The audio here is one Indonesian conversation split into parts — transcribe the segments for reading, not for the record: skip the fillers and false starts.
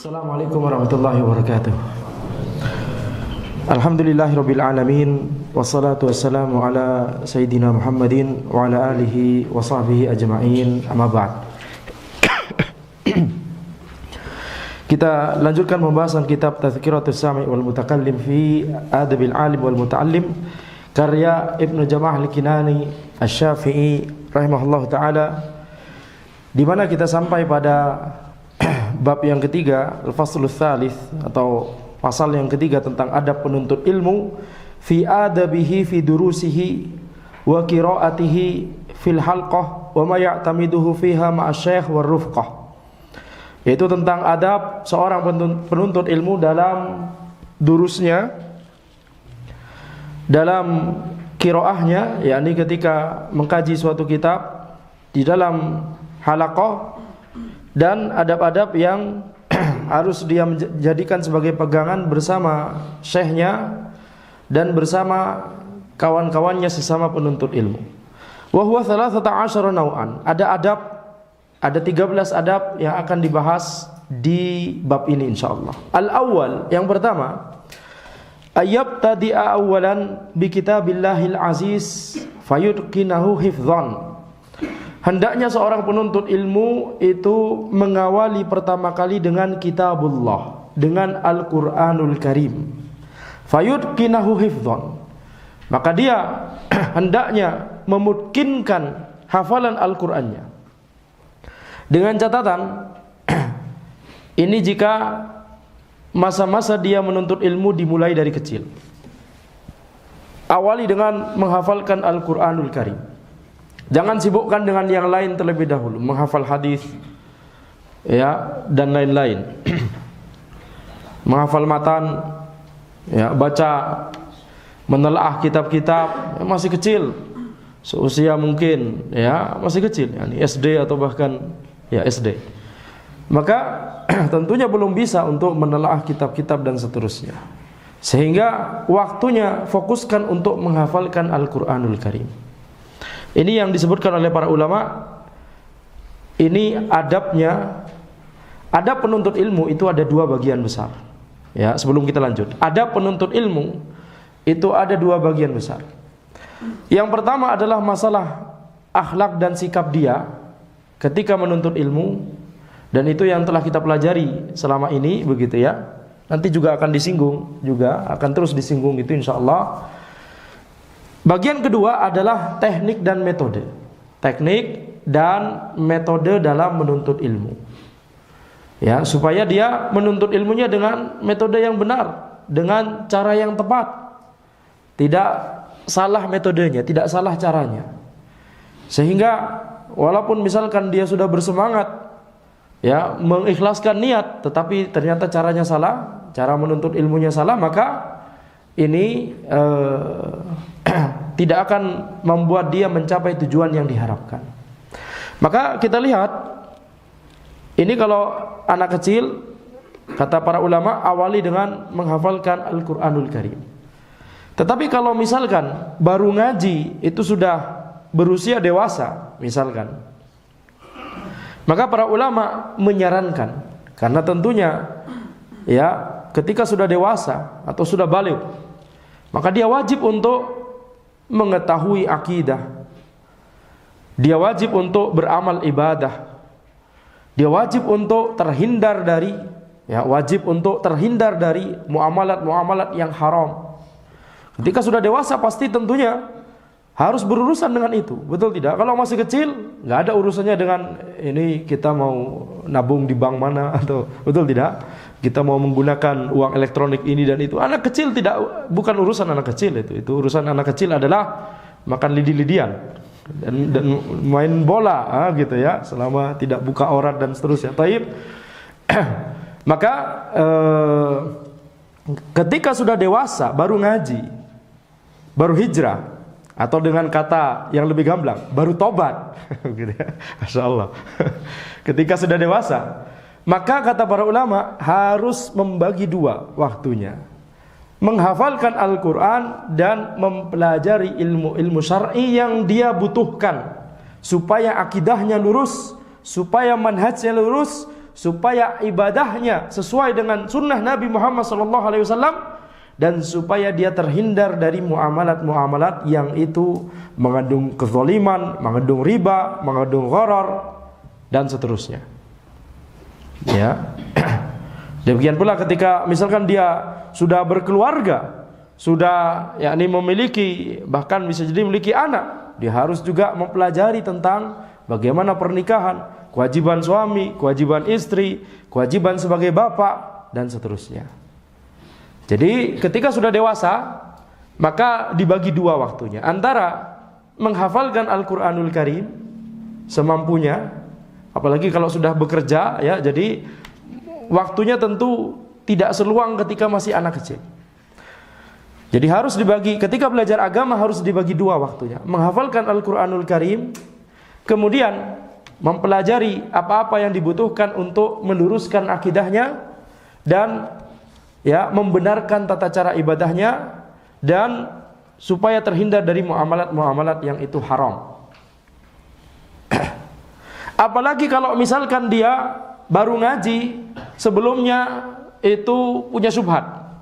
Assalamualaikum warahmatullahi wabarakatuh. Alhamdulillahirabbil alamin wassalatu wassalamu ala sayyidina Muhammadin wa ala alihi wa sahbihi ajma'in. Amma ba'd. Kita lanjutkan pembahasan kitab Tazkiratus Sami' wal Mutakallim fi Adabil Alim wal Muta'allim karya Ibnu Jama'ah Al-Kinani Asy-Syafi'i rahimahullahu taala, di mana kita sampai pada bab yang ketiga, al-faslul tsalits atau pasal yang ketiga tentang adab penuntut ilmu, fi adabihi fi durusihi wa qiraatihi fil halqah wa ma ya'tamiduhu fiha ma'asy-syaikh war rufqah. Yaitu tentang adab seorang penuntut ilmu dalam durusnya, dalam qiraahnya, yakni ketika mengkaji suatu kitab, di dalam halaqah, dan adab-adab yang harus dia menjadikan sebagai pegangan bersama syekhnya dan bersama kawan-kawannya sesama penuntut ilmu. Wa huwa 13 naw'an. Ada 13 adab yang akan dibahas di bab ini insyaallah. Al-awwal, yang pertama, ayyabtadi'a awwalan bi kitabillahil aziz fayutqinahu hifdhan. Hendaknya seorang penuntut ilmu itu mengawali pertama kali dengan kitabullah, dengan Al-Qur'anul Karim. Fayutqinahu hifdhan. Maka dia hendaknya memutkinkan hafalan Al-Qur'annya. Dengan catatan, ini jika masa-masa dia menuntut ilmu dimulai dari kecil. Awali dengan menghafalkan Al-Qur'anul Karim. Jangan sibukkan dengan yang lain terlebih dahulu, menghafal hadis, ya, dan lain-lain. Menghafal matan, ya, baca, menelaah kitab-kitab, ya, masih kecil, seusia mungkin, ya, masih kecil, yani SD atau bahkan ya SD. Maka tentunya belum bisa untuk menelaah kitab-kitab dan seterusnya. Sehingga waktunya fokuskan untuk menghafalkan Al-Qur'anul Karim. Ini yang disebutkan oleh para ulama. Ini adabnya. Adab penuntut ilmu itu ada dua bagian besar. Ya, sebelum kita lanjut, adab penuntut ilmu itu ada dua bagian besar. Yang pertama adalah masalah akhlak dan sikap dia ketika menuntut ilmu, dan itu yang telah kita pelajari selama ini, begitu ya. Nanti juga akan disinggung, juga akan terus disinggung itu insyaallah. Bagian kedua adalah teknik dan metode. Teknik dan metode dalam menuntut ilmu. Ya, supaya dia menuntut ilmunya dengan metode yang benar, dengan cara yang tepat. Tidak salah metodenya, tidak salah caranya. Sehingga walaupun misalkan dia sudah bersemangat, ya, mengikhlaskan niat, tetapi ternyata caranya salah, cara menuntut ilmunya salah, maka ini tidak akan membuat dia mencapai tujuan yang diharapkan. Maka kita lihat, ini kalau anak kecil, kata para ulama, awali dengan menghafalkan Al-Qur'anul Karim. Tetapi kalau misalkan baru ngaji, itu sudah berusia dewasa misalkan, maka para ulama menyarankan, karena tentunya ya ketika sudah dewasa atau sudah baligh, maka dia wajib untuk mengetahui akidah, dia wajib untuk beramal ibadah, dia wajib untuk terhindar dari, ya, wajib untuk terhindar dari muamalat-muamalat yang haram. Ketika sudah dewasa pasti tentunya harus berurusan dengan itu, betul tidak? Kalau masih kecil, nggak ada urusannya dengan ini kita mau nabung di bank mana, atau betul tidak? Kita mau menggunakan uang elektronik ini dan itu. Anak kecil tidak, bukan urusan anak kecil itu. Itu urusan anak kecil adalah makan lidi-lidian dan main bola, gitu ya, selama tidak buka aurat dan seterusnya. Taib. Maka ketika sudah dewasa, baru ngaji, baru hijrah, atau dengan kata yang lebih gamblang, baru tobat, gitu ya. Masya Allah. Ketika sudah dewasa, maka kata para ulama harus membagi dua waktunya, menghafalkan Al-Quran dan mempelajari ilmu-ilmu syar'i yang dia butuhkan supaya akidahnya lurus, supaya manhajnya lurus, supaya ibadahnya sesuai dengan sunnah Nabi Muhammad SAW, dan supaya dia terhindar dari muamalat-muamalat yang itu mengandung kezaliman, mengandung riba, mengandung gharar, dan seterusnya. Ya. Demikian pula ketika misalkan dia sudah berkeluarga, sudah yakni memiliki, bahkan bisa jadi memiliki anak, dia harus juga mempelajari tentang bagaimana pernikahan, kewajiban suami, kewajiban istri, kewajiban sebagai bapak, dan seterusnya. Jadi ketika sudah dewasa, maka dibagi dua waktunya, antara menghafalkan Al-Quranul Karim semampunya, apalagi kalau sudah bekerja, ya, jadi waktunya tentu tidak seluang ketika masih anak kecil. Jadi harus dibagi, ketika belajar agama harus dibagi dua waktunya, menghafalkan Al-Quranul Karim, kemudian mempelajari apa-apa yang dibutuhkan untuk meluruskan akidahnya, dan ya, membenarkan tata cara ibadahnya, dan supaya terhindar dari muamalat-muamalat yang itu haram. Apalagi kalau misalkan dia baru ngaji, sebelumnya itu punya syubhat,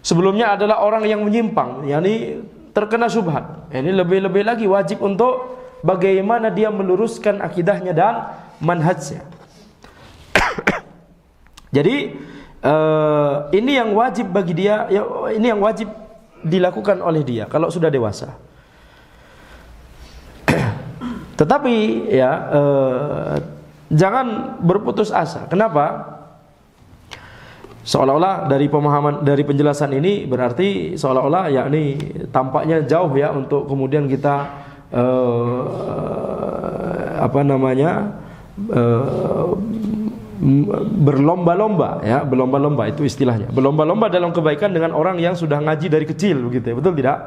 sebelumnya adalah orang yang menyimpang, yakni terkena syubhat. Ini lebih-lebih lagi wajib untuk bagaimana dia meluruskan akidahnya dan manhajnya. Jadi ini yang wajib bagi dia, ya, ini yang wajib dilakukan oleh dia kalau sudah dewasa. Tetapi ya, jangan berputus asa. Kenapa? Seolah-olah dari pemahaman, dari penjelasan ini berarti seolah-olah yakni tampaknya jauh ya untuk kemudian kita berlomba-lomba, ya, berlomba-lomba itu istilahnya. Berlomba-lomba dalam kebaikan dengan orang yang sudah ngaji dari kecil, begitu ya. Betul tidak?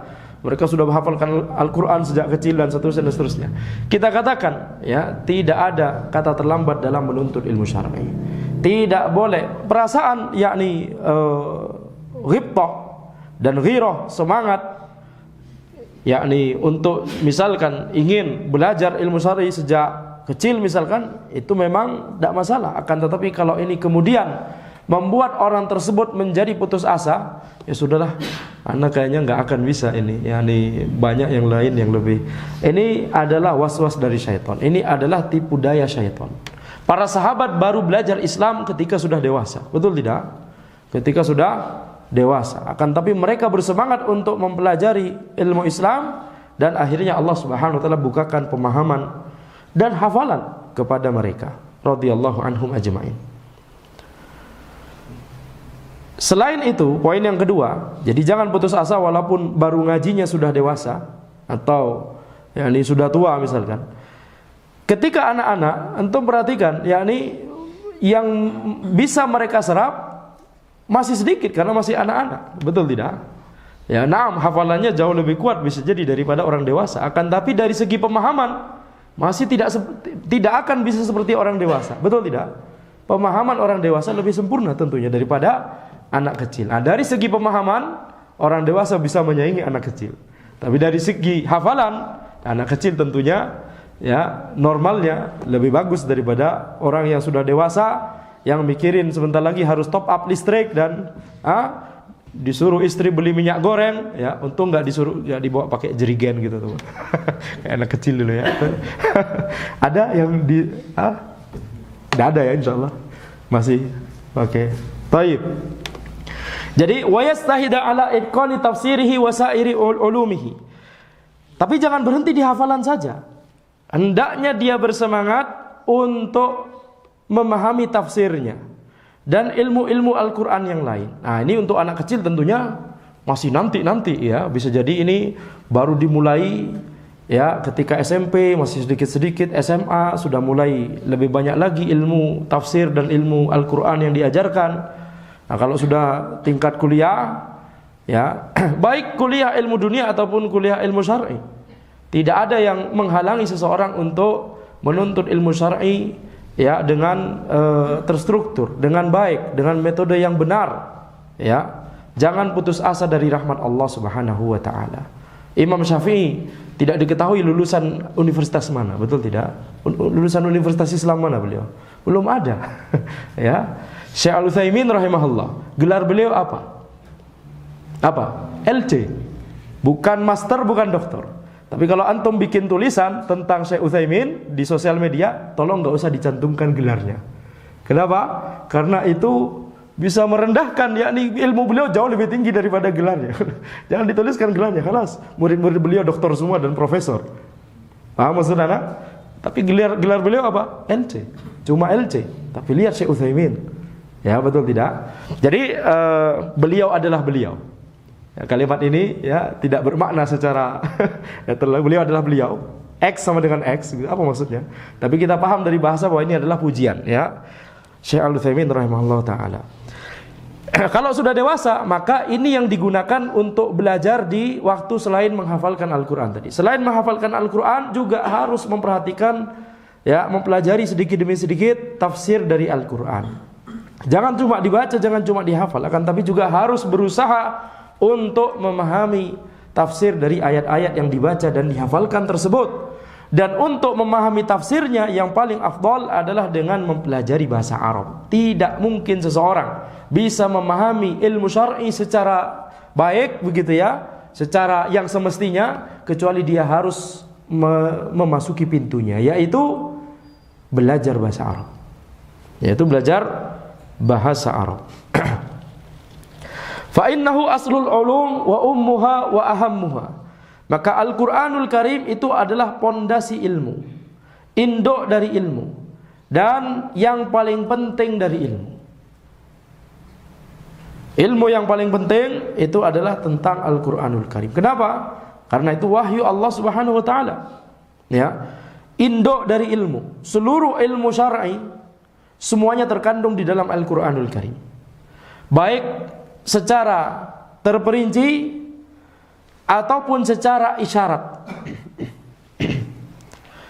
Mereka sudah menghafalkan Al-Quran sejak kecil dan seterusnya dan seterusnya. Kita katakan, ya, tidak ada kata terlambat dalam menuntut ilmu syar'i. Tidak boleh perasaan yakni ghibtah dan ghirah, semangat yakni untuk misalkan ingin belajar ilmu syar'i sejak kecil misalkan, itu memang tidak masalah. Akan tetapi kalau ini kemudian membuat orang tersebut menjadi putus asa, ya sudahlah, anak kayaknya nggak akan bisa ini, yakni banyak yang lain yang lebih. Ini adalah was-was dari syaitan. Ini adalah tipu daya syaitan. Para sahabat baru belajar Islam ketika sudah dewasa, betul tidak? Ketika sudah dewasa. Akan tapi mereka bersemangat untuk mempelajari ilmu Islam, dan akhirnya Allah Subhanahu wa taala bukakan pemahaman dan hafalan kepada mereka, radhiyallahu anhum ajma'in. Selain itu, poin yang kedua, jadi jangan putus asa walaupun baru ngajinya sudah dewasa atau yakni sudah tua misalkan. Ketika anak-anak, antum perhatikan, yakni yang bisa mereka serap masih sedikit karena masih anak-anak, betul tidak? Ya, naam, hafalannya jauh lebih kuat bisa jadi daripada orang dewasa. Akan tapi dari segi pemahaman masih tidak akan bisa seperti orang dewasa, betul tidak? Pemahaman orang dewasa lebih sempurna tentunya daripada anak kecil. Nah, dari segi pemahaman orang dewasa bisa menyaingi anak kecil. Tapi dari segi hafalan, anak kecil tentunya ya normalnya lebih bagus daripada orang yang sudah dewasa, yang mikirin sebentar lagi harus top up listrik dan disuruh istri beli minyak goreng, ya, untung nggak disuruh, ya, dibawa pakai jerigen gitu tuh. Kayak anak kecil dulu ya. Ada yang nggak ada ya, insyaallah masih pakai. Taib. Jadi wa yastahida ala itqani tafsirihi wa sairi ulumihi. Tapi jangan berhenti di hafalan saja. Hendaknya dia bersemangat untuk memahami tafsirnya dan ilmu-ilmu Al-Quran yang lain. Nah, ini untuk anak kecil tentunya masih nanti ya, bisa jadi ini baru dimulai ya ketika SMP, masih sedikit-sedikit, SMA sudah mulai lebih banyak lagi ilmu tafsir dan ilmu Al-Quran yang diajarkan. Nah, kalau sudah tingkat kuliah ya, baik kuliah ilmu dunia ataupun kuliah ilmu syar'i, tidak ada yang menghalangi seseorang untuk menuntut ilmu syar'i ya dengan terstruktur, dengan baik, dengan metode yang benar, ya. Jangan putus asa dari rahmat Allah Subhanahu wa taala. Imam Syafi'i tidak diketahui lulusan universitas mana, betul tidak? Lulusan Universitas Islam mana beliau? Belum ada. Ya. Syekh Al-Utsaimin rahimahullah, gelar beliau apa? Apa? LC. Bukan master, bukan doktor. Tapi kalau antum bikin tulisan tentang Syekh Utsaimin di sosial media, tolong nggak usah dicantumkan gelarnya. Kenapa? Karena itu bisa merendahkan, yakni ilmu beliau jauh lebih tinggi daripada gelarnya. Jangan dituliskan gelarnya, kelas. Murid-murid beliau doktor semua dan profesor. Paham maksud anak? Tapi gelar beliau apa? LC. Cuma LC. Tapi lihat Syekh Utsaimin. Ya, betul tidak? Jadi beliau adalah beliau. Ya, kalimat ini ya tidak bermakna secara ya, beliau adalah beliau. X sama dengan X, gitu. Apa maksudnya? Tapi kita paham dari bahasa bahwa ini adalah pujian, ya. Syekh Al-Utsaimin rahimahullah taala. Kalau sudah dewasa, maka ini yang digunakan untuk belajar di waktu selain menghafalkan Al-Qur'an tadi. Selain menghafalkan Al-Qur'an juga harus memperhatikan, ya, mempelajari sedikit demi sedikit tafsir dari Al-Qur'an. Jangan cuma dibaca, jangan cuma dihafal, akan tapi juga harus berusaha untuk memahami tafsir dari ayat-ayat yang dibaca dan dihafalkan tersebut. Dan untuk memahami tafsirnya yang paling afdal adalah dengan mempelajari bahasa Arab. Tidak mungkin seseorang bisa memahami ilmu syar'i secara baik, begitu ya, secara yang semestinya, kecuali dia harus memasuki pintunya, yaitu belajar bahasa Arab. Yaitu belajar bahasa Arab. Fa innahu aslul ulum wa ummuha wa ahammuha. Maka Al-Qur'anul Karim itu adalah pondasi ilmu, induk dari ilmu, dan yang paling penting dari ilmu. Ilmu yang paling penting itu adalah tentang Al-Qur'anul Karim. Kenapa? Karena itu wahyu Allah Subhanahu wa taala. Ya. Induk dari ilmu, seluruh ilmu syar'i semuanya terkandung di dalam Al-Qur'anul Karim. Baik secara terperinci ataupun secara isyarat.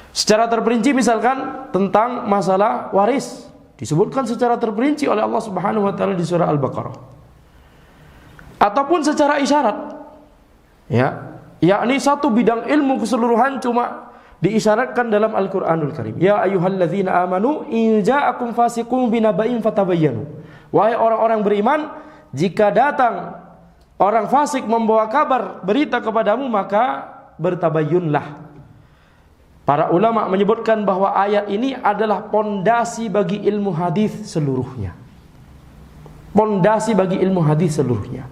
Secara terperinci misalkan tentang masalah waris, disebutkan secara terperinci oleh Allah Subhanahu wa taala di surah Al-Baqarah. Ataupun secara isyarat. Ya, yakni satu bidang ilmu keseluruhan cuma diisyaratkan dalam Al-Qur'anul Karim. Ya ayyuhalladzina amanu in ja'akum fasiqun binaba'in fatabayyanu. Wahai orang-orang beriman, jika datang orang fasik membawa kabar berita kepadamu, maka bertabayyunlah. Para ulama menyebutkan bahwa ayat ini adalah pondasi bagi ilmu hadis seluruhnya. Pondasi bagi ilmu hadis seluruhnya.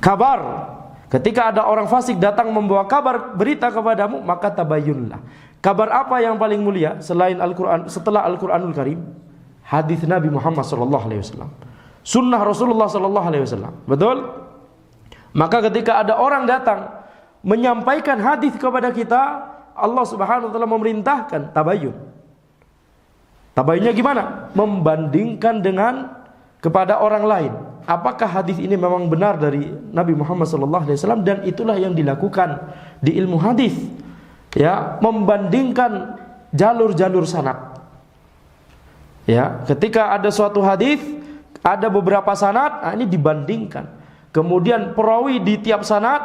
Kabar, ketika ada orang fasik datang membawa kabar berita kepadamu, maka tabayyunlah. Kabar apa yang paling mulia selain Al-Qur'an, setelah Al-Qur'anul Karim? Hadis Nabi Muhammad sallallahu alaihi wasallam. Sunnah Rasulullah sallallahu alaihi wasallam. Betul? Maka ketika ada orang datang menyampaikan hadis kepada kita, Allah Subhanahu wa taala memerintahkan tabayyun. Tabayyunnya gimana? Membandingkan dengan kepada orang lain. Apakah hadis ini memang benar dari Nabi Muhammad sallallahu alaihi wasallam, dan itulah yang dilakukan di ilmu hadis. Ya, membandingkan jalur-jalur sanad. Ya, ketika ada suatu hadis, ada beberapa sanad, ini dibandingkan. Kemudian perawi di tiap sanad,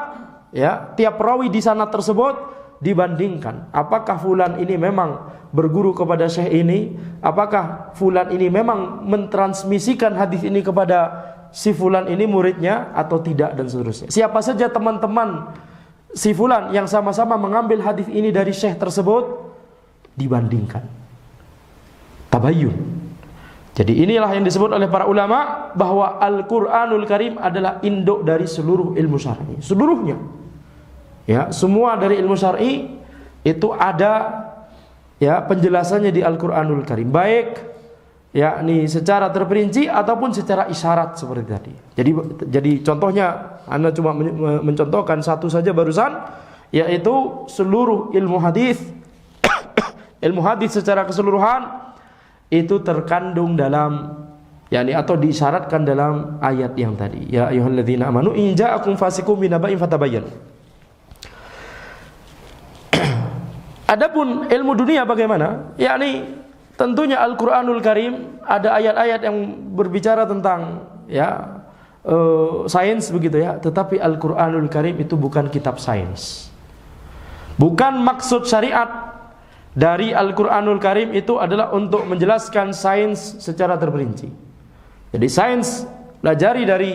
ya, tiap perawi di sanad tersebut dibandingkan. Apakah fulan ini memang berguru kepada syekh ini? Apakah fulan ini memang mentransmisikan hadis ini kepada si fulan ini muridnya atau tidak, dan seterusnya. Siapa saja teman-teman si fulan yang sama-sama mengambil hadis ini dari syekh tersebut, dibandingkan. Tabayyun. Jadi inilah yang disebut oleh para ulama bahwa Al-Qur'anul Karim adalah induk dari seluruh ilmu syar'i, seluruhnya. Ya, semua dari ilmu syar'i itu ada, ya, penjelasannya di Al-Qur'anul Karim, baik yakni secara terperinci ataupun secara isyarat seperti tadi. Jadi contohnya Anda cuma mencontohkan satu saja barusan, yaitu seluruh ilmu hadis ilmu hadis secara keseluruhan itu terkandung dalam, yakni atau diisyaratkan dalam ayat yang tadi. Ya ayyuhalladzina amanu in ja'akum fasiqun binaba'in fatabayyanu. Adapun ilmu dunia bagaimana? Yakni tentunya Al-Qur'anul Karim ada ayat-ayat yang berbicara tentang, ya, sains begitu ya, tetapi Al-Qur'anul Karim itu bukan kitab sains. Bukan maksud syariat dari Al-Qur'anul Karim itu adalah untuk menjelaskan sains secara terperinci. Jadi sains pelajari dari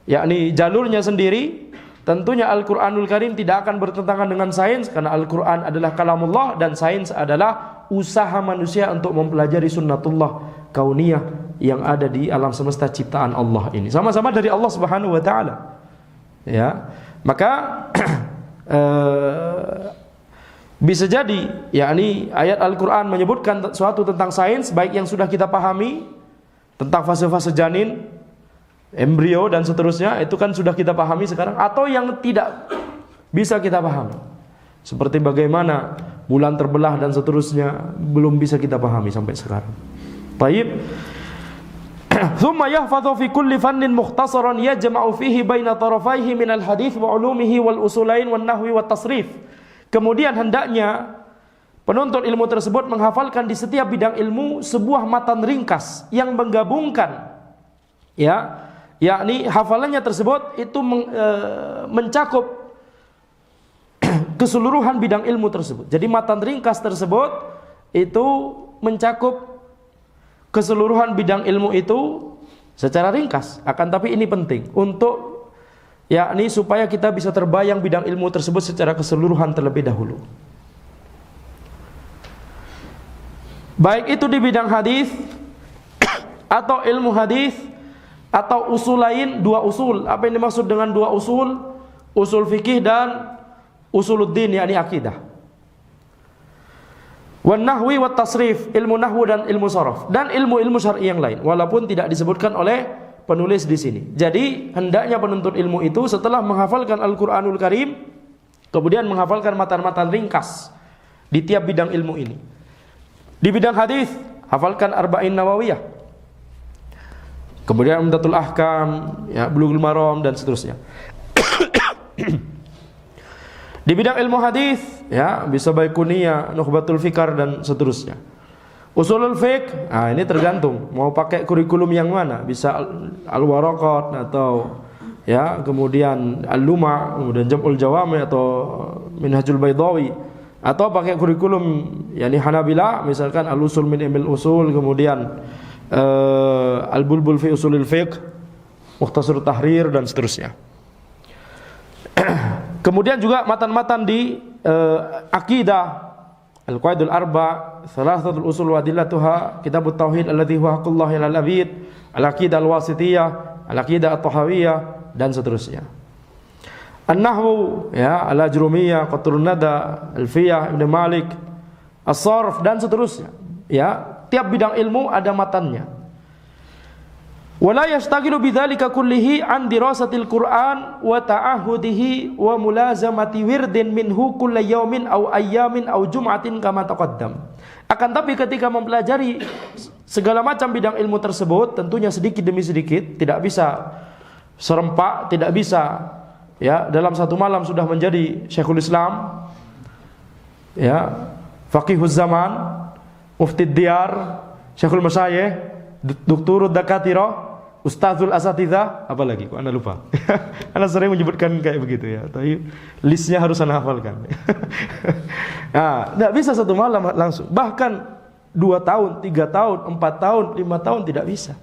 yakni jalurnya sendiri. Tentunya Al-Qur'anul Karim tidak akan bertentangan dengan sains, karena Al-Qur'an adalah kalamullah dan sains adalah usaha manusia untuk mempelajari sunnatullah kauniyah yang ada di alam semesta ciptaan Allah ini. Sama-sama dari Allah Subhanahu wa taala. Ya. Maka bisa jadi yakni ayat Al-Qur'an menyebutkan sesuatu tentang sains, baik yang sudah kita pahami tentang fase-fase janin, embrio dan seterusnya, itu kan sudah kita pahami sekarang, atau yang tidak bisa kita pahami, seperti bagaimana bulan terbelah dan seterusnya, belum bisa kita pahami sampai sekarang. Baik. Thumma yahfadhu fi kulli fannin mukhtasaran yajma'u fihi baina tarafaihi minal hadits wa ulumihi wal usulain wan nahwi wat tasrif. Kemudian hendaknya penuntut ilmu tersebut menghafalkan di setiap bidang ilmu sebuah matan ringkas yang menggabungkan, ya, yakni hafalannya tersebut itu mencakup keseluruhan bidang ilmu tersebut. Jadi matan ringkas tersebut itu mencakup keseluruhan bidang ilmu itu secara ringkas. Akan tapi ini penting untuk yakni supaya kita bisa terbayang bidang ilmu tersebut secara keseluruhan terlebih dahulu. Baik itu di bidang hadis atau ilmu hadis atau usul lain, dua usul. Apa yang dimaksud dengan dua usul? Usul fikih dan usuluddin, yakni akidah. Wan nahwi wat tasrif, ilmu nahwu dan ilmu sharaf, dan ilmu-ilmu syar'i yang lain, walaupun tidak disebutkan oleh penulis di sini. Jadi hendaknya penuntut ilmu itu setelah menghafalkan Al-Qur'anul Karim, kemudian menghafalkan matan-matan ringkas di tiap bidang ilmu ini. Di bidang hadis, hafalkan Arba'in Nawawiyah. Kemudian Umdatul Ahkam, ya, Bulughul Maram dan seterusnya. Di bidang ilmu hadis, ya, bisa Baiquniyah, Nukhbatul Fikar dan seterusnya. Usulul fiqh, nah ini tergantung mau pakai kurikulum yang mana, bisa Al-Waraqat atau ya, kemudian Al-Luma', kemudian Jam'ul Jawami atau Minhajul Baydawi, atau pakai kurikulum yakni Hanabilah, misalkan Al-Usul min Ilmil Usul, kemudian Al-Bulbul fi Usulil Fiqh, Mukhtasar Tahrir dan seterusnya. Kemudian juga matan-matan di akidah, Al-Qaidul Arba', Thalathatul Usul wa Adillatuha, Kitabut Tauhid alladzi huwa haqqullahi 'alal 'abid, Al-Aqidah Al-Wasithiyah, Al-Aqidah At-Tahawiyah dan seterusnya. An-Nahwu, ya, Al-Ajrumiyah, Qatrun Nada, Alfiyah Ibn Malik, As-Sarf dan seterusnya. Ya, tiap bidang ilmu ada matannya. Wala yastagilu bidzalika kullihi an dirasatil Qur'an wa ta'ahudihi wa mulazamati wirdin minhu kulla yaumin aw ayyamin aw jum'atin kama taqaddam. Akan tapi ketika mempelajari segala macam bidang ilmu tersebut, tentunya sedikit demi sedikit, tidak bisa serempak, tidak bisa ya dalam satu malam sudah menjadi Syekhul Islam, ya, faqihuz zaman, muftid diyar, Syekhul Masyayikh, Doktorud Dakatira, Ustazul Asatidzah, apa lagi? Kok Anda lupa? Anda sering menyebutkan kayak begitu ya. Tapi listnya harus Anda hafalkan. Nah, tidak bisa satu malam langsung. Bahkan 2 tahun, 3 tahun, 4 tahun, 5 tahun tidak bisa.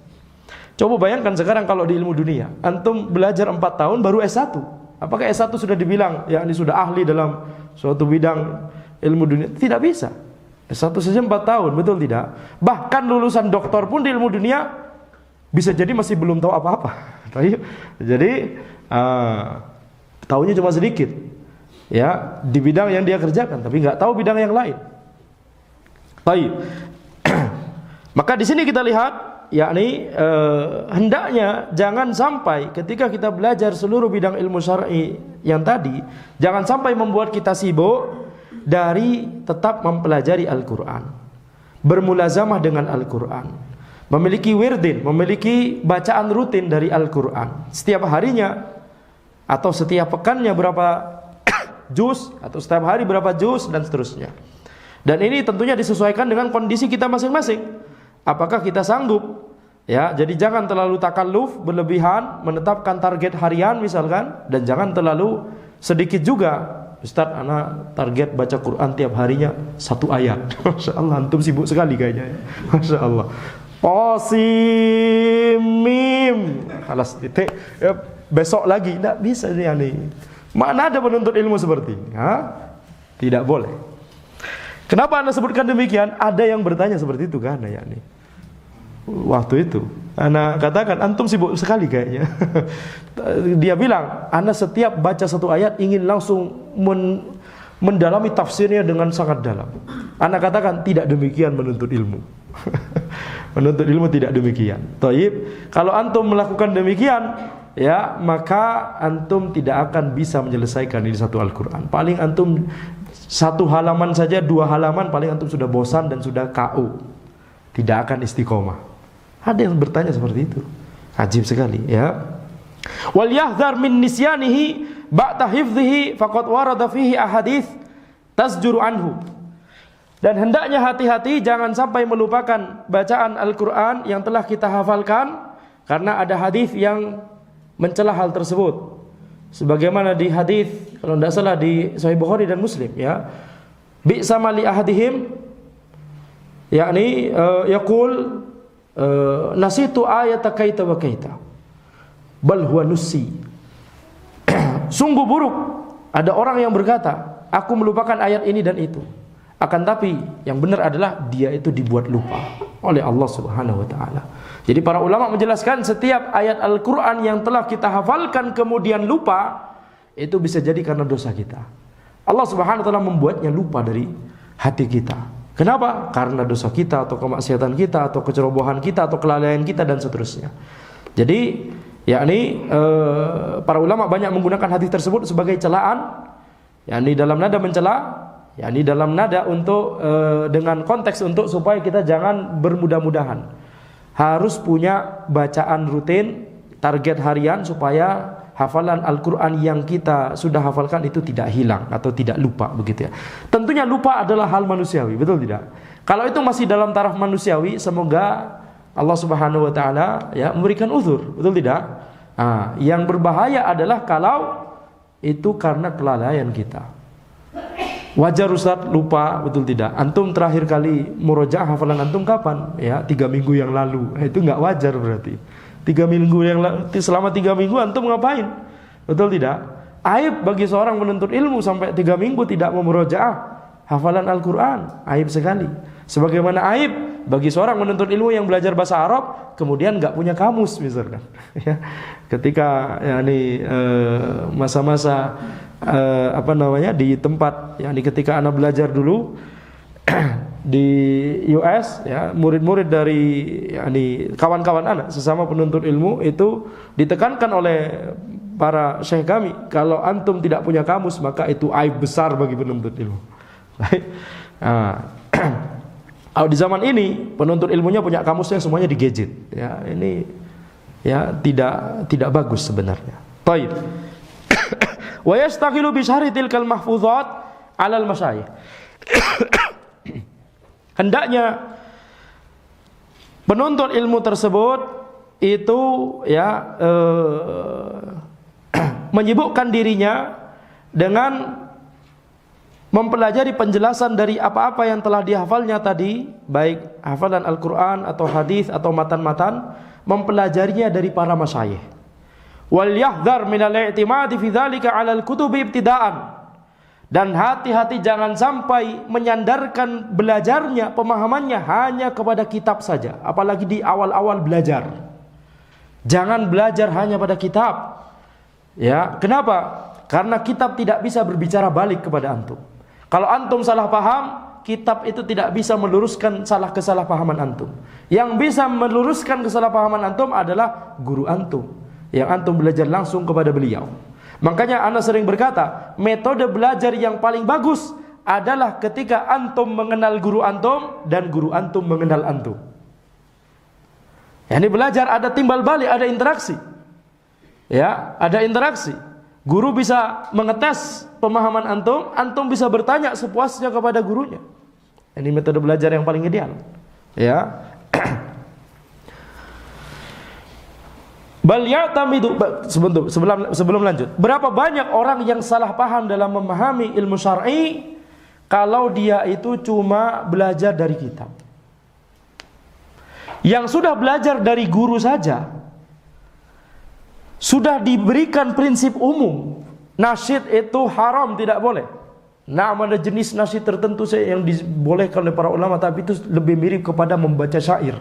Coba bayangkan sekarang kalau di ilmu dunia, antum belajar 4 tahun baru S1. Apakah S1 sudah dibilang ya ini sudah ahli dalam suatu bidang ilmu dunia? Tidak bisa. S1 saja 4 tahun, betul tidak? Bahkan lulusan doktor pun di ilmu dunia bisa jadi masih belum tahu apa-apa. Jadi tahunya cuma sedikit, ya, di bidang yang dia kerjakan, tapi nggak tahu bidang yang lain. Baik. Maka di sini kita lihat, yakni hendaknya jangan sampai ketika kita belajar seluruh bidang ilmu syar'i yang tadi, jangan sampai membuat kita sibuk dari tetap mempelajari Al-Quran, bermulazamah dengan Al-Quran, memiliki wirdin, memiliki bacaan rutin dari Al-Quran setiap harinya atau setiap pekannya berapa juz, atau setiap hari berapa juz dan seterusnya. Dan ini tentunya disesuaikan dengan kondisi kita masing-masing. Apakah kita sanggup? Ya, jadi jangan terlalu takalluf berlebihan menetapkan target harian misalkan, dan jangan terlalu sedikit juga Ustaz, anak target baca Quran tiap harinya 1 ayat. Masya Allah, antum sibuk sekali kayaknya. Masya Allah. Mim. Alas titik. Ya, besok lagi. Tidak bisa ini. Mana ada penuntut ilmu seperti ini? Tidak boleh. Kenapa Anda sebutkan demikian? Ada yang bertanya seperti itu kan, ya nih. Waktu itu Ana katakan, antum sibuk sekali kayaknya. Dia bilang, Ana setiap baca 1 ayat ingin langsung mendalami tafsirnya dengan sangat dalam. Ana katakan, tidak demikian menuntut ilmu. Menuntut ilmu tidak demikian. Taib, kalau antum melakukan demikian, ya, maka antum tidak akan bisa menyelesaikan ini satu Al-Quran. Paling antum 1 halaman saja, 2 halaman, paling antum sudah bosan dan sudah KO. Tidak akan istiqomah. Ada yang bertanya seperti itu. Ajib sekali, ya. Wal yahdhar min nisyanihi ba'da hifdhihi faqad warada fihi ahadits tasjuru anhu. Dan hendaknya hati-hati jangan sampai melupakan bacaan Al-Quran yang telah kita hafalkan, karena ada hadis yang mencela hal tersebut. Sebagaimana di hadis, kalau tidak salah di Sahih Bukhari dan Muslim, ya. Bi'sa ma li ahadihim, yakni yaqul nasitu ayata kaita wa kaita bal huwa nusi. Sungguh buruk ada orang yang berkata, aku melupakan ayat ini dan itu. Akan tapi yang benar adalah dia itu dibuat lupa oleh Allah Subhanahu wa taala. Jadi para ulama menjelaskan setiap ayat Al-Qur'an yang telah kita hafalkan kemudian lupa, itu bisa jadi karena dosa kita. Allah Subhanahu wa taala membuatnya lupa dari hati kita. Kenapa? Karena dosa kita atau kemaksiatan kita atau kecerobohan kita atau kelalaian kita dan seterusnya. Jadi, yakni para ulama banyak menggunakan hadis tersebut sebagai celaan, yakni dalam nada mencela, yakni dalam nada untuk dengan konteks untuk supaya kita jangan bermudah-mudahan. Harus punya bacaan rutin, target harian supaya hafalan Al-Quran yang kita sudah hafalkan itu tidak hilang atau tidak lupa, begitu ya. Tentunya lupa adalah hal manusiawi, betul tidak? Kalau itu masih dalam taraf manusiawi, semoga Allah Subhanahu wa taala ya memberikan uzur, betul tidak? Yang berbahaya adalah kalau itu karena kelalaian kita. Wajar Ustaz lupa, betul tidak? Antum terakhir kali murojaah hafalan antum kapan? Ya, 3 minggu yang lalu. Itu enggak wajar berarti. 3 minggu yang selama 3 minggu antum ngapain? Betul tidak? Aib bagi seorang menuntut ilmu sampai 3 minggu tidak memurojaah hafalan Al-Quran. Aib sekali. Sebagaimana aib bagi seorang menuntut ilmu yang belajar bahasa Arab kemudian nggak punya kamus misalkan. Ya, ketika masa-masa di tempat ketika anak belajar dulu di US, ya, murid-murid dari kawan-kawan anak sesama penuntut ilmu itu ditekankan oleh para syekh kami, kalau antum tidak punya kamus maka itu aib besar bagi penuntut ilmu. Baik. Di zaman ini penuntut ilmunya punya kamusnya semuanya di gadget. Ya, ini ya tidak bagus sebenarnya. Baik. Wa yastaghilu bi syarhi tilkal mahfuzat 'alal masyayikh. Hendaknya penuntut ilmu tersebut itu ya menyibukkan dirinya dengan mempelajari penjelasan dari apa-apa yang telah dihafalnya tadi, baik hafalan Al-Quran atau hadis atau matan-matan, mempelajarinya dari para masyayikh. Wal yahdhar minal i'timadi fi dzalika 'alal kutubi ibtidaan. Dan hati-hati jangan sampai menyandarkan belajarnya, pemahamannya hanya kepada kitab saja, apalagi di awal-awal belajar. Jangan belajar hanya pada kitab. Ya, kenapa? Karena kitab tidak bisa berbicara balik kepada antum. Kalau antum salah paham, kitab itu tidak bisa meluruskan kesalahpahaman antum. Yang bisa meluruskan kesalahpahaman antum adalah guru antum, yang antum belajar langsung kepada beliau. Makanya ana sering berkata, metode belajar yang paling bagus adalah ketika antum mengenal guru antum dan guru antum mengenal antum. Yani belajar ada timbal balik, ada interaksi. Ya, ada interaksi. Guru bisa mengetes pemahaman antum, antum bisa bertanya sepuasnya kepada gurunya. Ini metode belajar yang paling ideal. Ya. Bal ya'tamidu, sebelum lanjut. Berapa banyak orang yang salah paham dalam memahami ilmu syar'i kalau dia itu cuma belajar dari kitab. Yang sudah belajar dari guru saja sudah diberikan prinsip umum, nasyid itu haram, tidak boleh. Nah, ada jenis nasyid tertentu yang dibolehkan oleh para ulama, tapi itu lebih mirip kepada membaca syair.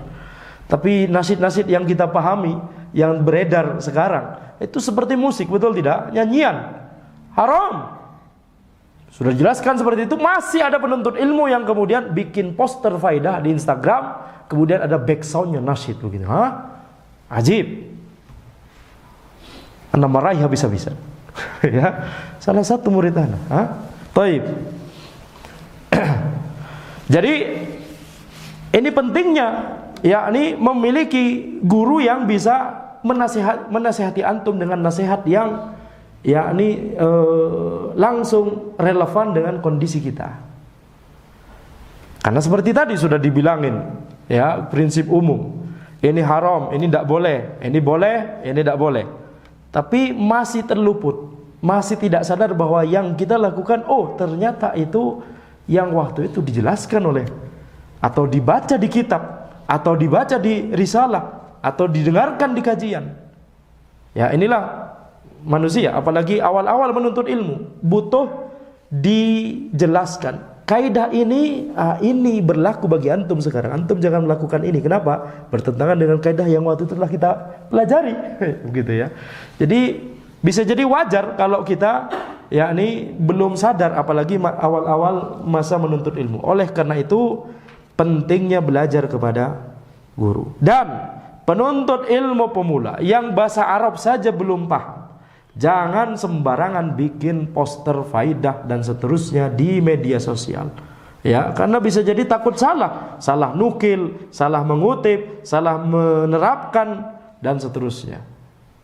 Tapi nasyid-nasyid yang kita pahami, yang beredar sekarang, itu seperti musik, betul tidak? Nyanyian, haram. Sudah jelaskan seperti itu. Masih ada penuntut ilmu yang kemudian bikin poster faidah di Instagram, kemudian ada backsoundnya nasyid begitu. Ajib. Anda marahi habis-habisan. Ya, salah satu murid Anda. Taib. Jadi ini pentingnya, yakni memiliki guru yang bisa menasihati antum dengan nasihat yang yakni langsung relevan dengan kondisi kita. Karena seperti tadi sudah dibilangin, ya, prinsip umum. Ini haram, ini tidak boleh, ini boleh, ini tidak boleh. Tapi masih terluput, masih tidak sadar bahwa yang kita lakukan, oh ternyata itu yang waktu itu dijelaskan oleh, atau dibaca di kitab, atau dibaca di risalah, atau didengarkan di kajian. Ya, inilah manusia, apalagi awal-awal menuntut ilmu, butuh dijelaskan. Kaidah ini berlaku bagi antum sekarang. Antum jangan melakukan ini. Kenapa? Bertentangan dengan kaidah yang waktu itu telah kita pelajari. Begitu ya. Jadi bisa jadi wajar kalau kita yakni belum sadar, apalagi awal-awal masa menuntut ilmu. Oleh karena itu pentingnya belajar kepada guru. Dan penuntut ilmu pemula yang bahasa Arab saja belum paham, jangan sembarangan bikin poster faidah dan seterusnya di media sosial. Ya, karena bisa jadi takut salah nukil, salah mengutip, salah menerapkan dan seterusnya.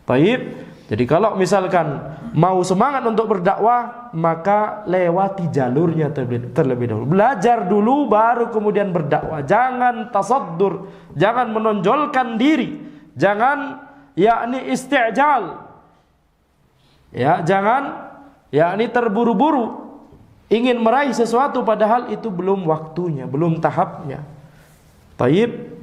Taib. Jadi kalau misalkan mau semangat untuk berdakwah, maka lewati jalurnya terlebih dahulu. Belajar dulu baru kemudian berdakwah. Jangan tasaddur, jangan menonjolkan diri, jangan yakni isti'jal. Ya, jangan yakni terburu-buru ingin meraih sesuatu padahal itu belum waktunya, belum tahapnya. Taib.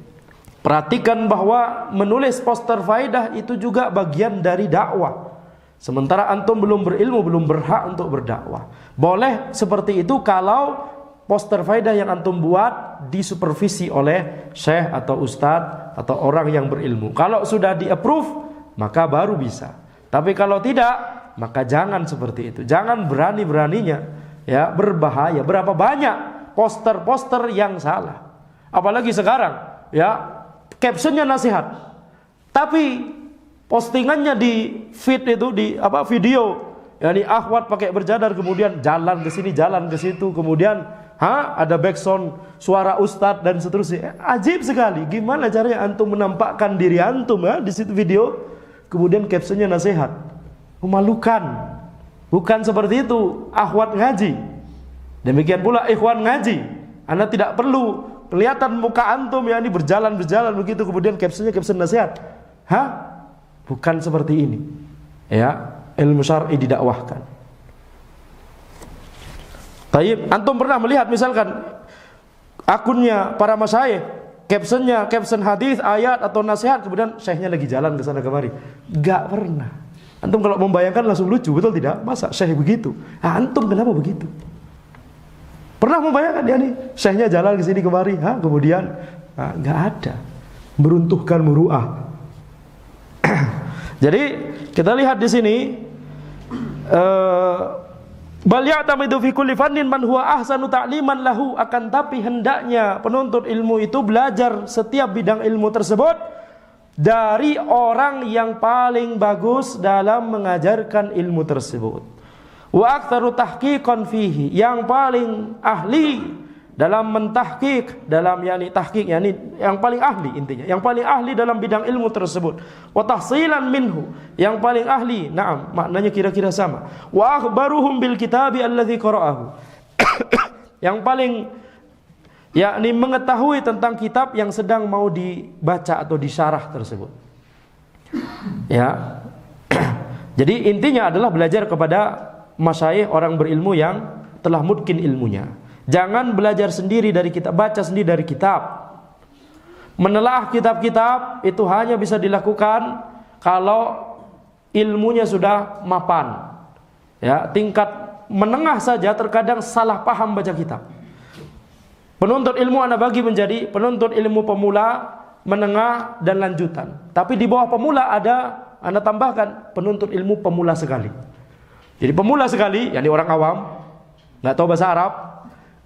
Perhatikan bahwa menulis poster faidah itu juga bagian dari dakwah. Sementara antum belum berilmu, belum berhak untuk berdakwah. Boleh seperti itu kalau poster faidah yang antum buat disupervisi oleh syekh atau ustadz atau orang yang berilmu. Kalau sudah di-approve, maka baru bisa. Tapi kalau tidak, maka jangan seperti itu. Jangan berani-beraninya, ya, berbahaya. Berapa banyak poster-poster yang salah. Apalagi sekarang, ya, captionnya nasihat, tapi postingannya di feed itu, di video, yakni akhwat pakai berjadar, kemudian jalan ke sini, jalan ke situ, kemudian ada backsound suara ustadz dan seterusnya. Ajib sekali. Gimana caranya antum menampakkan diri antum di situ video, kemudian captionnya nasihat? Memalukan. Bukan seperti itu akhwat ngaji. Demikian pula ikhwan ngaji. Anda tidak perlu kelihatan muka antum ya ini berjalan begitu, kemudian captionnya caption nasihat. Bukan seperti ini. Ya, ilmu syar'i didakwahkan. Taib, antum pernah melihat misalkan akunnya para masyayikh, captionnya caption hadis, ayat atau nasihat, kemudian syekhnya lagi jalan ke sana kemari? Gak pernah. Antum kalau membayangkan langsung lucu, betul tidak? Masa syekh begitu? Antum kenapa begitu? Pernah membayangkan ya nih, syekhnya jalan ke sini kemari, kemudian nggak ada, meruntuhkan muru'ah. Jadi kita lihat di sini, bal ya'tamidu fi kulli fannin man huwa ahsanu ta'liman lahu, akan tapi hendaknya penuntut ilmu itu belajar setiap bidang ilmu tersebut dari orang yang paling bagus dalam mengajarkan ilmu tersebut. Wa aktsaru tahqiqan fihi, yang paling ahli dalam mentahqiq, dalam tahqiq yang paling ahli, intinya yang paling ahli dalam bidang ilmu tersebut. Wa tahsilan minhu, yang paling ahli, maknanya kira-kira sama. Wa akhbaruhum bil kitabi alladzi qara'ahu, yang paling mengetahui tentang kitab yang sedang mau dibaca atau disyarah tersebut. Ya. Jadi intinya adalah belajar kepada masyayikh, orang berilmu yang telah mutqin ilmunya. Jangan belajar sendiri dari kitab, baca sendiri dari kitab. Menelaah kitab-kitab itu hanya bisa dilakukan kalau ilmunya sudah mapan. Ya, tingkat menengah saja terkadang salah paham baca kitab. Penuntut ilmu Anda bagi menjadi penuntut ilmu pemula, menengah, dan lanjutan. Tapi di bawah pemula ada Anda tambahkan penuntut ilmu pemula sekali. Jadi pemula sekali, yakni orang awam, nggak tahu bahasa Arab.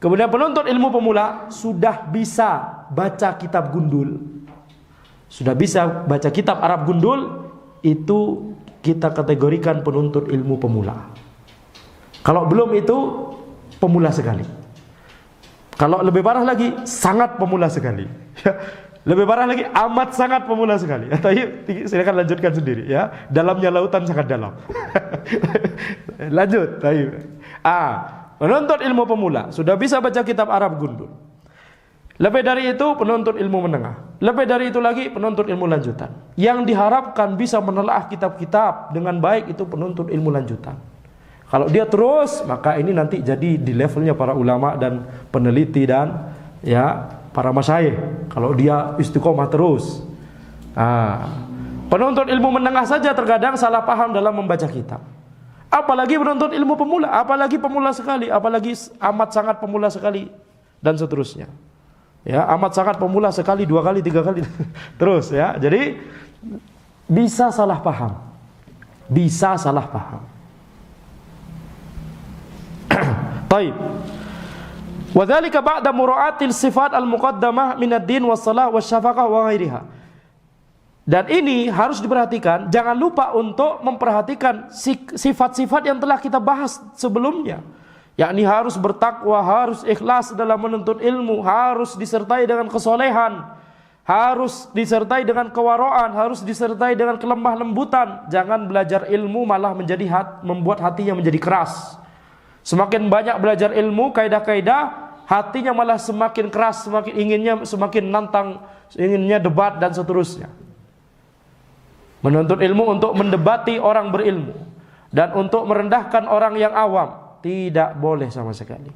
Kemudian penuntut ilmu pemula sudah bisa baca kitab gundul, sudah bisa baca kitab Arab gundul, itu kita kategorikan penuntut ilmu pemula. Kalau belum itu pemula sekali. Kalau lebih parah lagi, sangat pemula sekali. Lebih parah lagi, amat sangat pemula sekali. Tapi silakan lanjutkan sendiri ya. Dalamnya lautan sangat dalam. Lanjut. Penuntut ilmu pemula sudah bisa baca kitab Arab gundul. Lebih dari itu penuntut ilmu menengah. Lebih dari itu lagi penuntut ilmu lanjutan. Yang diharapkan bisa menelaah kitab-kitab dengan baik itu penuntut ilmu lanjutan. Kalau dia terus, maka ini nanti jadi di levelnya para ulama dan peneliti dan ya para masyayikh. Kalau dia istiqomah terus. Penuntut ilmu menengah saja terkadang salah paham dalam membaca kitab. Apalagi penuntut ilmu pemula, apalagi pemula sekali, apalagi amat sangat pemula sekali dan seterusnya. Ya, amat sangat pemula sekali, 2 kali, 3 kali terus ya. Jadi bisa salah paham. Bisa salah paham. Baik. Wa dzalika ba'da mura'atil sifat al-muqaddamah min ad-din was-shalah wasyafaqah wa ghairiha. Dan ini harus diperhatikan, jangan lupa untuk memperhatikan sifat-sifat yang telah kita bahas sebelumnya. Yakni harus bertakwa, harus ikhlas dalam menuntut ilmu, harus disertai dengan kesolehan, harus disertai dengan kewaraan, harus disertai dengan kelemah lembutan. Jangan belajar ilmu malah membuat hatinya menjadi keras. Semakin banyak belajar ilmu, kaidah-kaidah, hatinya malah semakin keras, semakin nantang, inginnya debat dan seterusnya. Menuntut ilmu untuk mendebati orang berilmu dan untuk merendahkan orang yang awam tidak boleh sama sekali.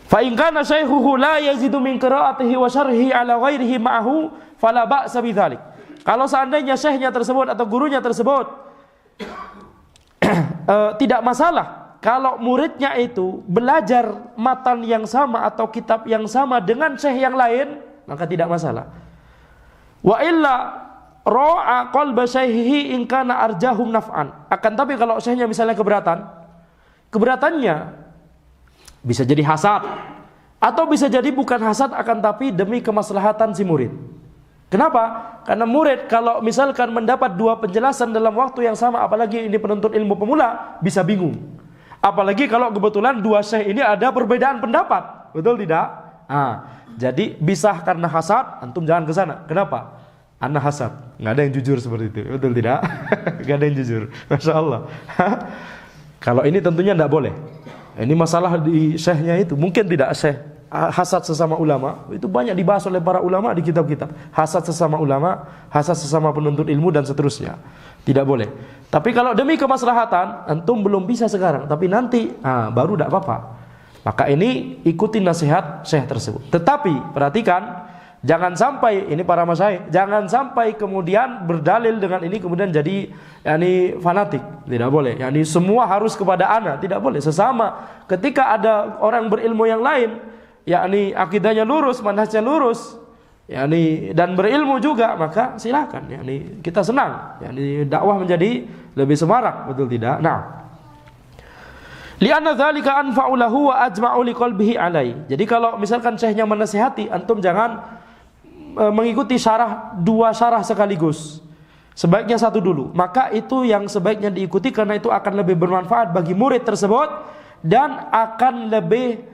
Fa in kana shaykhuhu la yazidu min qira'atihi wa syarhihi ala ghairihi ma'ahu fala ba'sa bidzalik. Kalau seandainya syekhnya tersebut atau gurunya tersebut tidak masalah kalau muridnya itu belajar matan yang sama atau kitab yang sama dengan syekh yang lain, maka tidak masalah. Wa illa ra'a qalba syaihihi in kana arjahum naf'an. Akan tapi kalau syekhnya misalnya keberatannya bisa jadi hasad atau bisa jadi bukan hasad akan tapi demi kemaslahatan si murid. Kenapa? Karena murid kalau misalkan mendapat 2 penjelasan dalam waktu yang sama, apalagi ini penuntut ilmu pemula, bisa bingung. Apalagi kalau kebetulan 2 syekh ini ada perbedaan pendapat. Betul tidak? Jadi bisa karena hasad, antum jangan ke sana. Kenapa? Ana hasad. Nggak ada yang jujur seperti itu. Betul tidak? Nggak ada yang jujur. Masya Allah. Kalau ini tentunya tidak boleh. Ini masalah di syekhnya itu. Mungkin tidak syekh. Hasad sesama ulama. Itu banyak dibahas oleh para ulama di kitab-kitab. Hasad sesama ulama, hasad sesama penuntut ilmu dan seterusnya. Tidak boleh. Tapi kalau demi kemaslahatan, antum belum bisa sekarang. Tapi nanti, baru tidak apa-apa. Maka ini ikuti nasihat syekh tersebut. Tetapi perhatikan, jangan sampai ini para masyayikh, jangan sampai kemudian berdalil dengan ini kemudian jadi fanatik. Tidak boleh. Semua harus kepada ana, tidak boleh. Sesama ketika ada orang berilmu yang lain, akidahnya lurus, manhajnya lurus, dan berilmu juga, maka silakan. Kita senang. Dakwah menjadi lebih semarak, betul tidak? Nah, li'anna dzalika anfa'u lahu wa ajma'u liqalbihi alai. Jadi kalau misalkan syekhnya menasihati, antum jangan mengikuti 2 syarah sekaligus. Sebaiknya 1 dulu. Maka itu yang sebaiknya diikuti karena itu akan lebih bermanfaat bagi murid tersebut dan akan lebih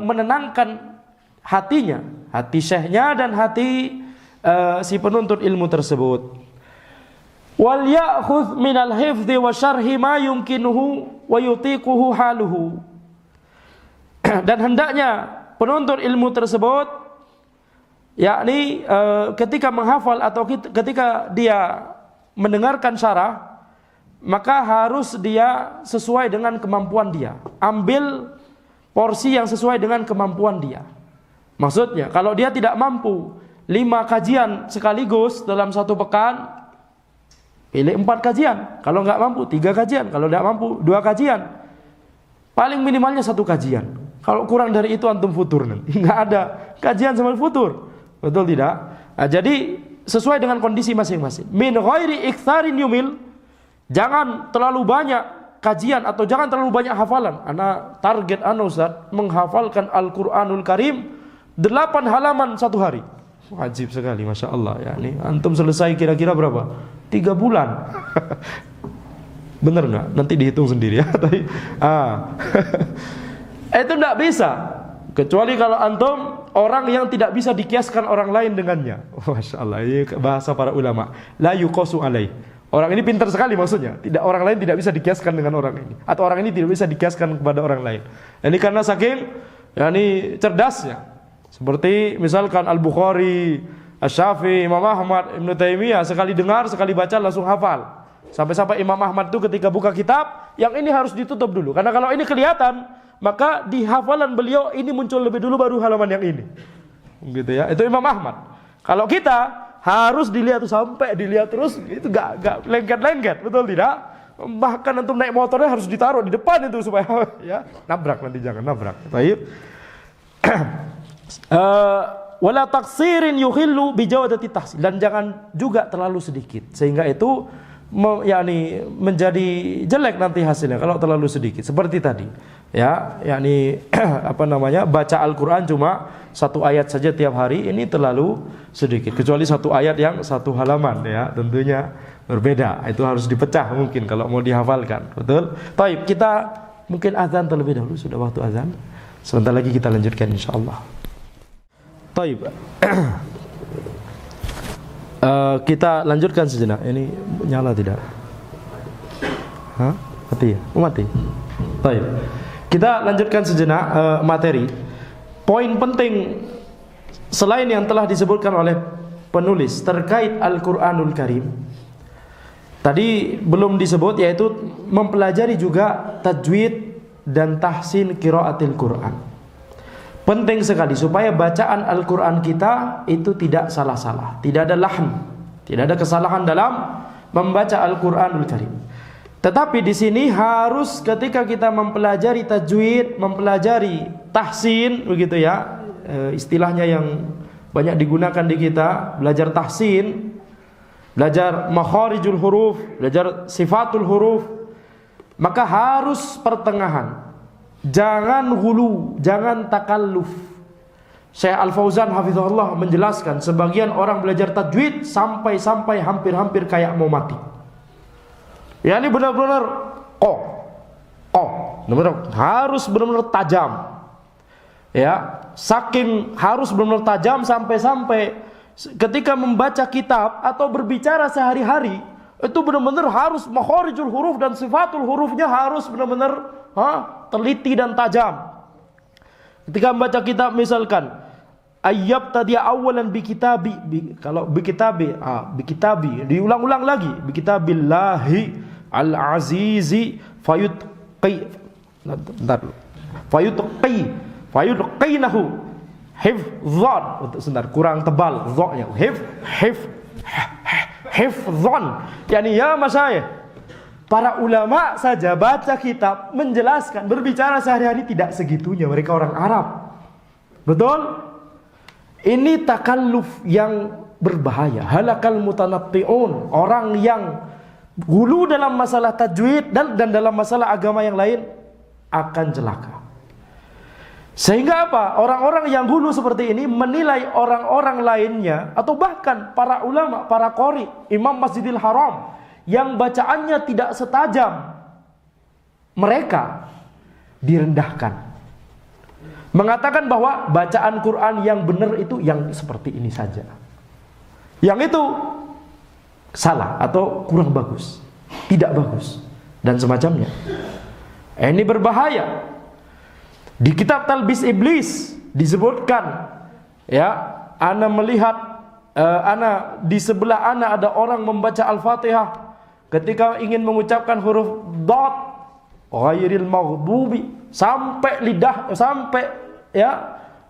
menenangkan hatinya, hati syekhnya dan hati si penuntut ilmu tersebut. Wal ya'khudh minal hifdzi wa syarhi ma yumkinuhu wa yutiquhu haluhu. Dan hendaknya penuntut ilmu tersebut yakni ketika menghafal atau ketika dia mendengarkan syarah, maka harus dia sesuai dengan kemampuan dia. Ambil porsi yang sesuai dengan kemampuan dia. Maksudnya, kalau dia tidak mampu 5 kajian sekaligus dalam satu pekan, pilih 4 kajian. Kalau nggak mampu 3 kajian. Kalau nggak mampu 2 kajian. Paling minimalnya 1 kajian. Kalau kurang dari itu antum futur nanti. Nggak ada kajian sama futur. Betul tidak? Nah, jadi sesuai dengan kondisi masing-masing. Min ghairi iktsarin yumil. Jangan terlalu banyak kajian atau jangan terlalu banyak hafalan. Ana target Ustaz menghafalkan Al-Qur'anul Karim 8 halaman 1 hari. Wajib sekali, Masya Allah ya. Ini antum selesai kira-kira berapa? 3 bulan. Bener nggak? Nanti dihitung sendiri ya. Itu nggak bisa, kecuali kalau antum orang yang tidak bisa dikiaskan orang lain dengannya. Masya Allah, ini bahasa para ulama. La yuqasu alaih. Orang ini pintar sekali maksudnya. Tidak, orang lain tidak bisa dikiaskan dengan orang ini, atau orang ini tidak bisa dikiaskan kepada orang lain. Ini karena saking yakni cerdasnya. Seperti misalkan Al-Bukhari, Asy-Syafi'i, Imam Ahmad, Ibnu Taimiyah, sekali dengar, sekali baca langsung hafal. Sampai-sampai Imam Ahmad itu ketika buka kitab, yang ini harus ditutup dulu. Karena kalau ini kelihatan, maka di hafalan beliau ini muncul lebih dulu baru halaman yang ini. Gitu ya. Itu Imam Ahmad. Kalau kita harus dilihat sampai dilihat terus, itu gak lengket-lengket, betul tidak? Bahkan antum naik motornya harus ditaruh di depan itu supaya ya nabrak, nanti jangan nabrak. Baik. Wala taksirin yukhillu bijawadati tahsil, dan jangan juga terlalu sedikit sehingga itu yakni menjadi jelek nanti hasilnya kalau terlalu sedikit. Seperti tadi ya, yakni baca Al-Qur'an cuma 1 ayat saja tiap hari, ini terlalu sedikit. Kecuali 1 ayat yang 1 halaman ya, tentunya berbeda. Itu harus dipecah mungkin kalau mau dihafalkan. Betul? Baik, kita mungkin azan terlebih dahulu, sudah waktu azan. Sebentar lagi kita lanjutkan insyaallah. Taib. Kita lanjutkan sejenak. Ini nyala tidak? Hah? Mati ya? Mati. Taib. Kita lanjutkan sejenak materi. Poin penting selain yang telah disebutkan oleh penulis terkait Al-Qur'anul Karim, tadi belum disebut, yaitu mempelajari juga tajwid dan tahsin qiraatil Qur'an. Penting sekali supaya bacaan Al-Quran kita itu tidak salah-salah, tidak ada lahn, tidak ada kesalahan dalam membaca Al-Quranul Karim. Tetapi di sini harus ketika kita mempelajari tajwid, mempelajari tahsin, begitu ya, istilahnya yang banyak digunakan di kita, belajar tahsin, belajar makharijul huruf, belajar sifatul huruf, maka harus pertengahan. Jangan hulu, jangan takalluf. Syekh Al-Fauzan hafizahullah menjelaskan, sebagian orang belajar tajwid sampai hampir-hampir kayak mau mati. Ya, ini benar-benar benar-benar harus benar-benar tajam. Ya, saking harus benar-benar tajam sampai ketika membaca kitab atau berbicara sehari-hari itu benar-benar harus makharijul huruf dan sifatul hurufnya harus benar-benar teliti dan tajam. Ketika membaca kitab misalkan ayyab tadi awalan kalau bikitabi diulang-ulang lagi, bikitabillahi al-azizi fayutqinahu hifdzan. Sebentar, kurang tebal dha-nya. Hifdzan, yakni ya masyayikh. Para ulama saja baca kitab, menjelaskan, berbicara sehari-hari tidak segitunya, mereka orang Arab. Betul? Ini takalluf yang berbahaya. Halakal mutanatti'un, orang yang hulu dalam masalah tajwid dan dalam masalah agama yang lain akan celaka. Sehingga apa? Orang-orang yang hulu seperti ini menilai orang-orang lainnya, atau bahkan para ulama, para qori, Imam Masjidil Haram yang bacaannya tidak setajam mereka, direndahkan. Mengatakan bahwa bacaan Quran yang benar itu yang seperti ini saja, yang itu salah atau kurang bagus, tidak bagus, dan semacamnya. Ini berbahaya. Di kitab Talbis Iblis disebutkan ya, ana melihat di sebelah ana ada orang membaca Al-Fatihah, ketika ingin mengucapkan huruf dad ghairil maghdubi, sampai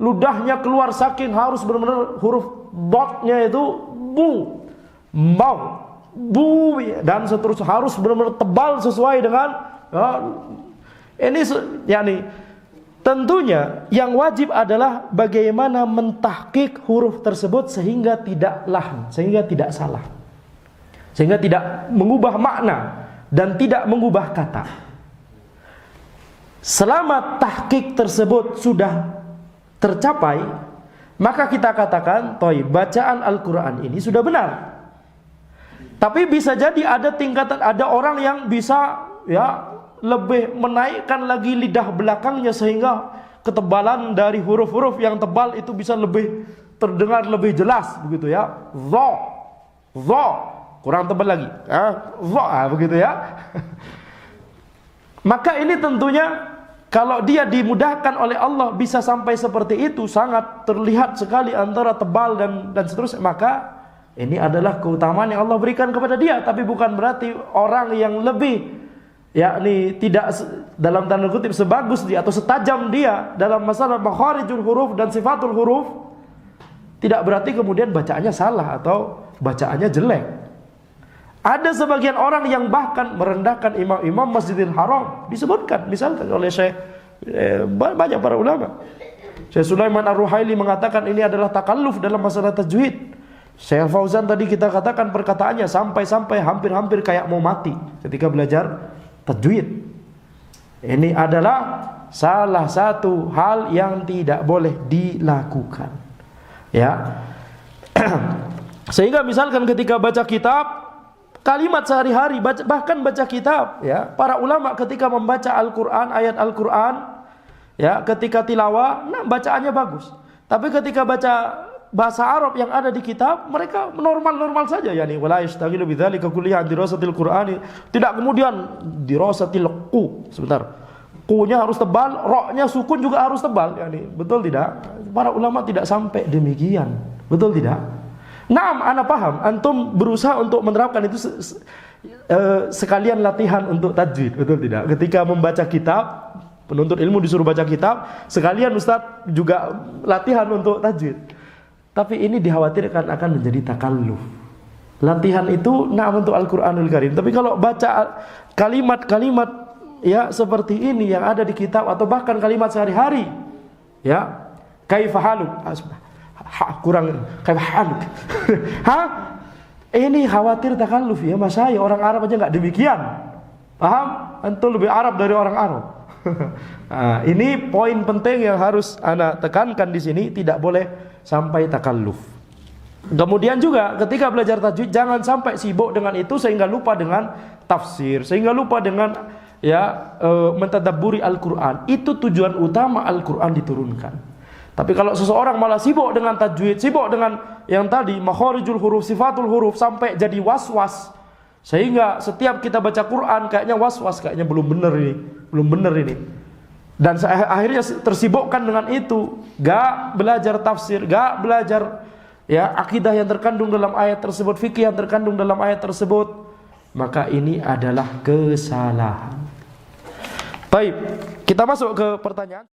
ludahnya keluar, saking harus benar-benar huruf dadnya itu bu dan seterusnya, harus benar-benar tebal sesuai dengan tentunya yang wajib adalah bagaimana mentahqiq huruf tersebut sehingga tidak lahan, sehingga tidak salah, sehingga tidak mengubah makna dan tidak mengubah kata. Selama tahqiq tersebut sudah tercapai, maka kita katakan bacaan Al-Quran ini sudah benar. Tapi bisa jadi ada tingkatan, ada orang yang bisa lebih menaikkan lagi lidah belakangnya sehingga ketebalan dari huruf-huruf yang tebal itu bisa lebih terdengar lebih jelas, begitu ya. Dha kurang tebal lagi, begitu ya. Maka ini tentunya kalau dia dimudahkan oleh Allah bisa sampai seperti itu, sangat terlihat sekali antara tebal dan seterusnya, maka ini adalah keutamaan yang Allah berikan kepada dia. Tapi bukan berarti orang yang lebih tidak dalam tanda kutip sebagus dia atau setajam dia dalam masalah makharijul huruf dan sifatul huruf, tidak berarti kemudian bacaannya salah atau bacaannya jelek. Ada sebagian orang yang bahkan merendahkan imam-imam Masjidil Haram, disebutkan misalkan oleh Syekh, banyak para ulama. Syekh Sulaiman Ar-Ruhaili mengatakan ini adalah takalluf dalam masalah tajwid. Syekh Fauzan tadi kita katakan perkataannya sampai hampir-hampir kayak mau mati ketika belajar tajwid. Ini adalah salah satu hal yang tidak boleh dilakukan. Ya. Sehingga misalkan ketika baca kitab, kalimat sehari-hari, bahkan baca kitab, para ulama ketika membaca Al-Quran, ayat Al-Quran, ketika tilawah, bacaannya bagus. Tapi ketika baca bahasa Arab yang ada di kitab, mereka normal-normal saja, wala yashtaghilu bidzalika kullihi an dirasatil Qur'ani. Tidak kemudian dirasatil qu, sebentar. Q-nya harus tebal, ro-nya sukun juga harus tebal, betul tidak? Para ulama tidak sampai demikian. Betul tidak? Naam, ana paham, antum berusaha untuk menerapkan itu sekalian latihan untuk tajwid, betul tidak? Ketika membaca kitab, penuntut ilmu disuruh baca kitab, sekalian Ustaz juga latihan untuk tajwid. Tapi ini dikhawatirkan akan menjadi takalluf. Latihan itu untuk Al-Qur'anul Karim. Tapi kalau baca kalimat-kalimat seperti ini yang ada di kitab atau bahkan kalimat sehari-hari, kaifa haluk, kurang kaifahaluk. Ini khawatir takalluf Masyayikh orang Arab aja enggak demikian. Paham? Antum lebih Arab dari orang Arab. Ini poin penting yang harus ana tekankan di sini, tidak boleh sampai takalluf. Kemudian juga ketika belajar tajwid jangan sampai sibuk dengan itu sehingga lupa dengan tafsir, sehingga lupa dengan mentadabburi Al-Qur'an. Itu tujuan utama Al-Qur'an diturunkan. Tapi kalau seseorang malah sibuk dengan tajwid, sibuk dengan yang tadi makharijul huruf, sifatul huruf, sampai jadi was-was, sehingga setiap kita baca Quran kayaknya was-was, kayaknya belum benar ini. Dan akhirnya tersibukkan dengan itu, gak belajar tafsir, gak belajar akidah yang terkandung dalam ayat tersebut, fikih yang terkandung dalam ayat tersebut, maka ini adalah kesalahan. Baik, kita masuk ke pertanyaan.